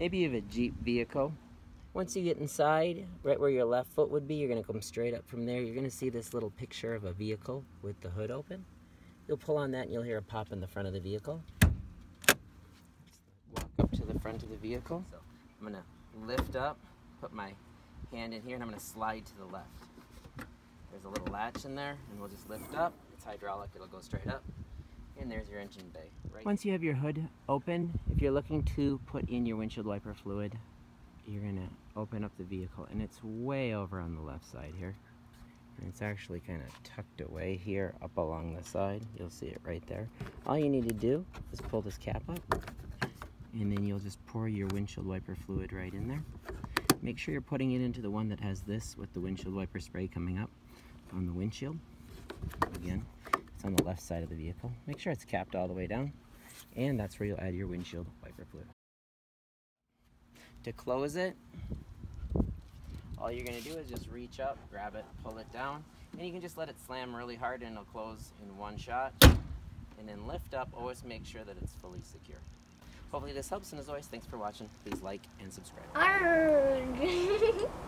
Maybe you have a Jeep vehicle. Once you get inside, right where your left foot would be, you're going to come straight up from there. You're going to see this little picture of a vehicle with the hood open. You'll pull on that and you'll hear a pop in the front of the vehicle. Walk up to the front of the vehicle. So I'm going to lift up, put my hand in here, and I'm going to slide to the left. There's a little latch in there, and we'll just lift up. It's hydraulic, it'll go straight up. And there's your engine bay. Once you have your hood open, if you're looking to put in your windshield wiper fluid, you're going to open up the vehicle, and it's way over on the left side here. And it's actually kind of tucked away here up along the side. You'll see it right there. All you need to do is pull this cap up, and then you'll just pour your windshield wiper fluid right in there. Make sure you're putting it into the one that has this with the windshield wiper spray coming up on the windshield. Again, it's on the left side of the vehicle. Make sure it's capped all the way down, and that's where you'll add your windshield wiper fluid. To close it, all you're going to do is just reach up, grab it, pull it down, and you can just let it slam really hard and it'll close in one shot. And then lift up, always make sure that it's fully secure. Hopefully this helps, and as always, thanks for watching. Please like and subscribe. Arrgh.